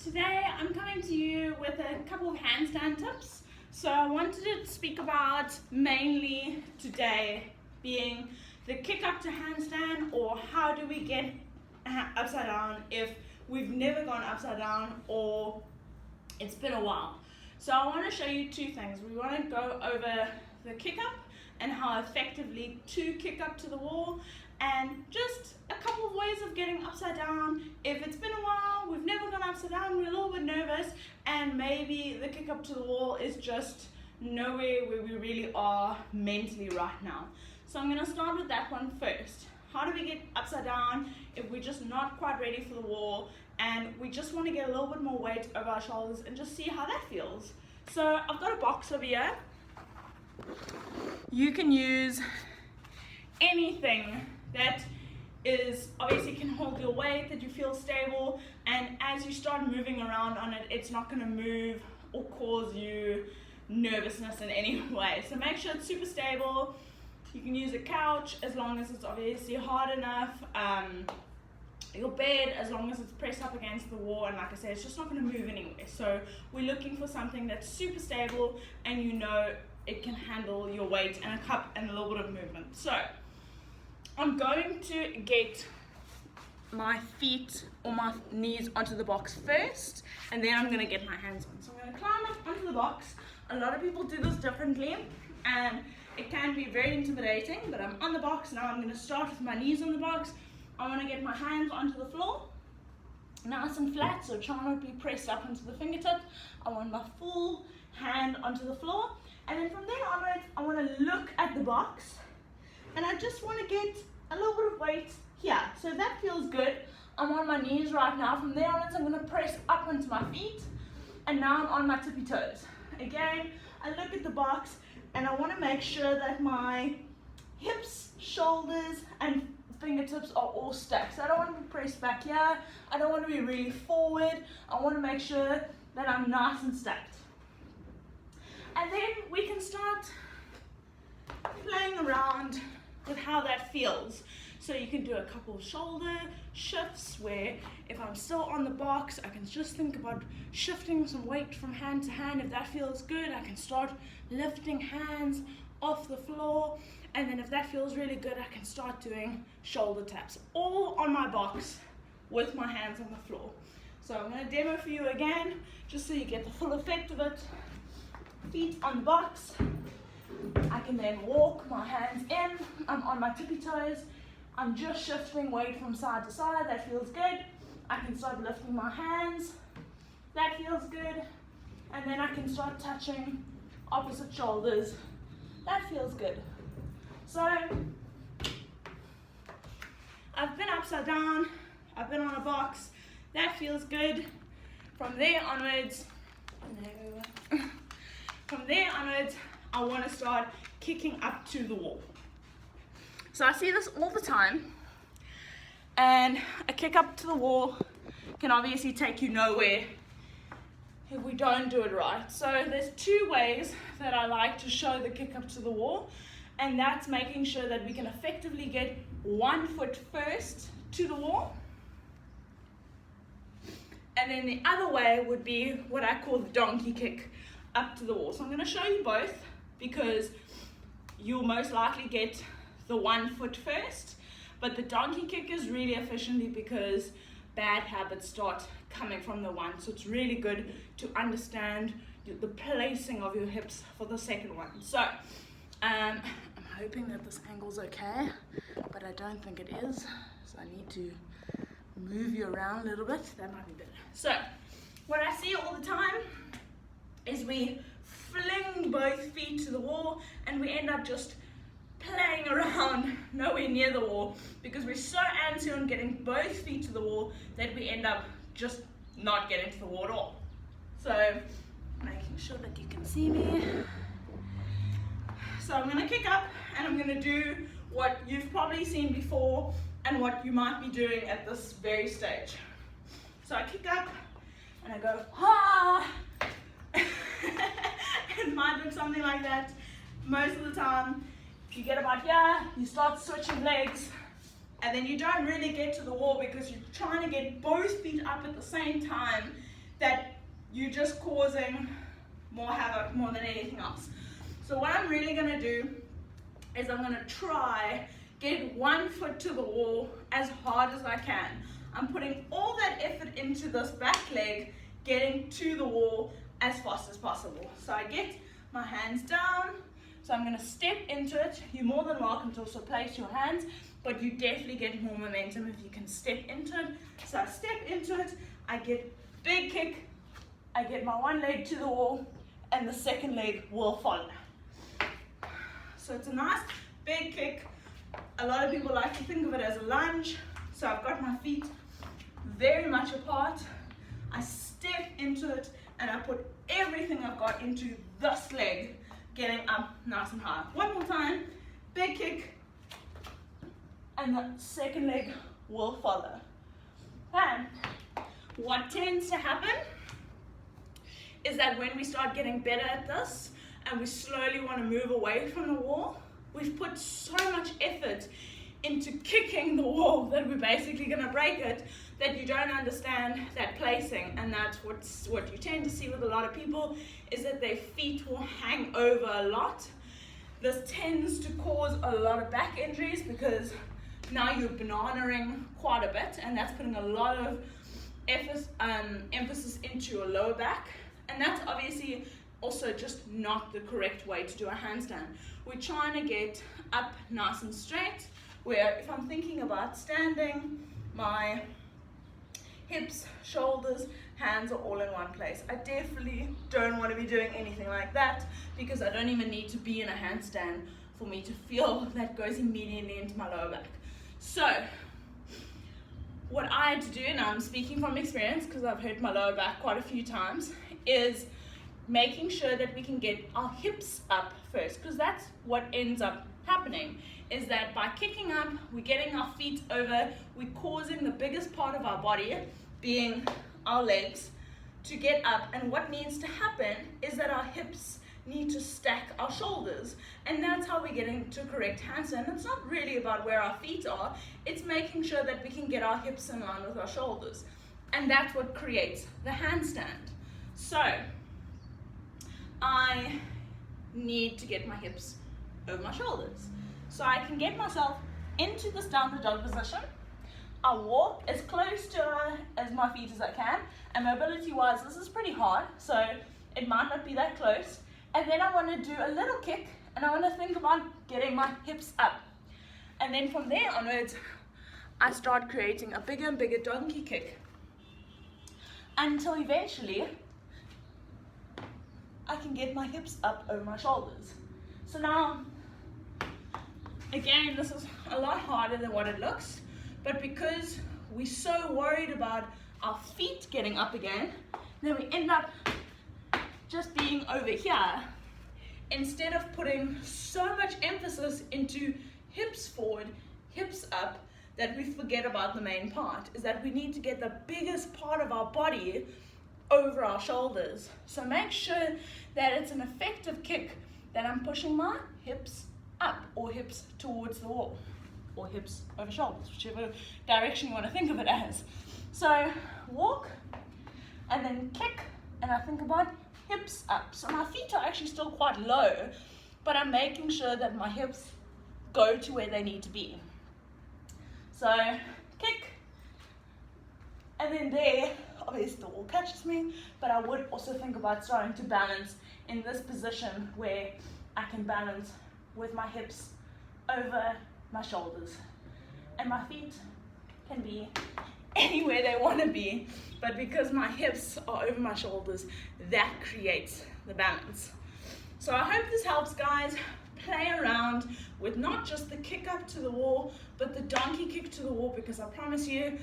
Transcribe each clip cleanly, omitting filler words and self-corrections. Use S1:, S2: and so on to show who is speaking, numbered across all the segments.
S1: Today I'm coming to you with a couple of handstand tips. So I wanted to speak about mainly today being the kick up to handstand, or how do we get upside down if we've never gone upside down or it's been a while. So I want to show you two things. We want to go over the kick up and how effectively to kick up to the wall, and just a couple of ways of getting upside down. If it's been a while, we've never gone upside down, we're a little bit nervous, and maybe the kick up to the wall is just nowhere where we really are mentally right now. So I'm going to start with that one first. How do we get upside down if we're just not quite ready for the wall and we just want to get a little bit more weight over our shoulders and just see how that feels? So I've got a box over here. You can use anything that is obviously can hold your weight, that you feel stable, and as you start moving around on it, it's not going to move or cause you nervousness in any way. So make sure it's super stable. You can use a couch as long as it's obviously hard enough, your bed as long as it's pressed up against the wall, and like I said, it's just not going to move anywhere. So we're looking for something that's super stable and you know it can handle your weight and a cup and a little bit of movement. So I'm going to get my feet or my knees onto the box first, and then I'm going to get my hands on. So I'm going to climb up onto the box. A lot of people do this differently and it can be very intimidating, but I'm on the box now. I'm going to start with my knees on the box. I want to get my hands onto the floor, nice and flat, so try not to be pressed up into the fingertips. I want my full hand onto the floor, and then from there onwards, I want to look at the box, and I just want to get a little bit of weight here. So that feels good. I'm on my knees right now. From there onwards, I'm going to press up into my feet, and now I'm on my tippy toes. Again, I look at the box, and I want to make sure that my hips, shoulders, and fingertips are all stacked. So I don't want to be pressed back here. I don't want to be really forward. I want to make sure that I'm nice and stacked. And then we can start playing around with how that feels. So you can do a couple of shoulder shifts where if I'm still on the box, I can just think about shifting some weight from hand to hand. If that feels good, I can start lifting hands off the floor. And then if that feels really good, I can start doing shoulder taps, all on my box with my hands on the floor. So I'm going to demo for you again, just so you get the full effect of it. Feet on the box. I can then walk my hands in. I'm on my tippy toes. I'm just shifting weight from side to side. That feels good. I can start lifting my hands. That feels good. And then I can start touching opposite shoulders. That feels good. So I've been upside down. I've been on a box. That feels good. From there onwards, I want to start kicking up to the wall. So I see this all the time, and a kick up to the wall can obviously take you nowhere if we don't do it right. So there's two ways that I like to show the kick up to the wall, and that's making sure that we can effectively get one foot first to the wall, and then the other way would be what I call the donkey kick up to the wall. So I'm going to show you both, because you'll most likely get the 1 foot first, but the donkey kick is really efficiently because bad habits start coming from the one. So it's really good to understand the placing of your hips for the second one. So I'm hoping that this angle's okay, but I don't think it is. So I need to move you around a little bit. That might be better. So what I see all the time is we fling both feet to the wall and we end up just playing around nowhere near the wall because we're so antsy on getting both feet to the wall that we end up just not getting to the wall at all. So making sure that you can see me. So I'm going to kick up and I'm going to do what you've probably seen before and what you might be doing at this very stage. So I kick up and I go, ha! It might look something like that. Most of the time, if you get about here, you start switching legs, and then you don't really get to the wall because you're trying to get both feet up at the same time that you're just causing more havoc more than anything else. So what I'm really going to do is I'm going to try get one foot to the wall as hard as I can. I'm putting all that effort into this back leg, getting to the wall as fast as possible. So I get my hands down, so I'm going to step into it. You're more than welcome to also place your hands, but you definitely get more momentum if you can step into it. So I step into it, I get big kick, I get my one leg to the wall, and the second leg will follow. So it's a nice big kick. A lot of people like to think of it as a lunge. So I've got my feet very much apart. I step into it and I put everything I've got into this leg, getting up nice and high. One more time, big kick, and the second leg will follow. And what tends to happen is that when we start getting better at this and we slowly want to move away from the wall, we've put so much effort into kicking the wall that we're basically going to break it, that you don't understand that placing. And that's what you tend to see with a lot of people, is that their feet will hang over a lot. This tends to cause a lot of back injuries because now you're bananaing quite a bit, and that's putting a lot of emphasis into your lower back. And that's obviously also just not the correct way to do a handstand. We're trying to get up nice and straight, where if I'm thinking about standing, my hips, shoulders, hands are all in one place. I definitely don't want to be doing anything like that, because I don't even need to be in a handstand for me to feel that goes immediately into my lower back. So what I had to do, and I'm speaking from experience because I've hurt my lower back quite a few times, is making sure that we can get our hips up first, because that's what ends up happening, is that by kicking up, we're getting our feet over, we're causing the biggest part of our body, being our legs, to get up. And what needs to happen is that our hips need to stack our shoulders, and that's how we get into correct handstand. It's not really about where our feet are, it's making sure that we can get our hips in line with our shoulders, and that's what creates the handstand. So I need to get my hips over my shoulders, so I can get myself into this downward dog position. I walk as close to as my feet as I can, and mobility wise this is pretty hard, so it might not be that close. And then I want to do a little kick, and I want to think about getting my hips up, and then from there onwards I start creating a bigger and bigger donkey kick until eventually I can get my hips up over my shoulders. So now, again, this is a lot harder than what it looks, but because we're so worried about our feet getting up again, then we end up just being over here, instead of putting so much emphasis into hips forward, hips up, that we forget about the main part, is that we need to get the biggest part of our body over our shoulders. So make sure that it's an effective kick, that I'm pushing my hips up, or hips towards the wall, or hips over shoulders, whichever direction you want to think of it as. So walk, and then kick, and I think about hips up. So my feet are actually still quite low, but I'm making sure that my hips go to where they need to be. So kick, and then there, obviously the wall catches me, but I would also think about starting to balance in this position where I can balance with my hips over my shoulders, and my feet can be anywhere they want to be, but because my hips are over my shoulders, that creates the balance. So I hope this helps, guys. Play around with not just the kick up to the wall, but the donkey kick to the wall, because I promise you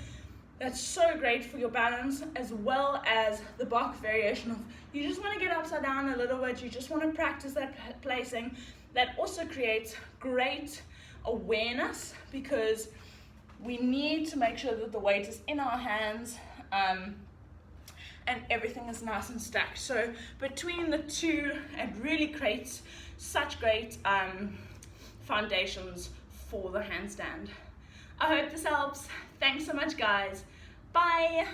S1: that's so great for your balance, as well as the box variation of you just want to get upside down a little bit, you just want to practice that placing. That also creates great awareness, because we need to make sure that the weight is in our hands, and everything is nice and stacked. So between the two, it really creates such great foundations for the handstand. I hope this helps. Thanks so much, guys. Bye.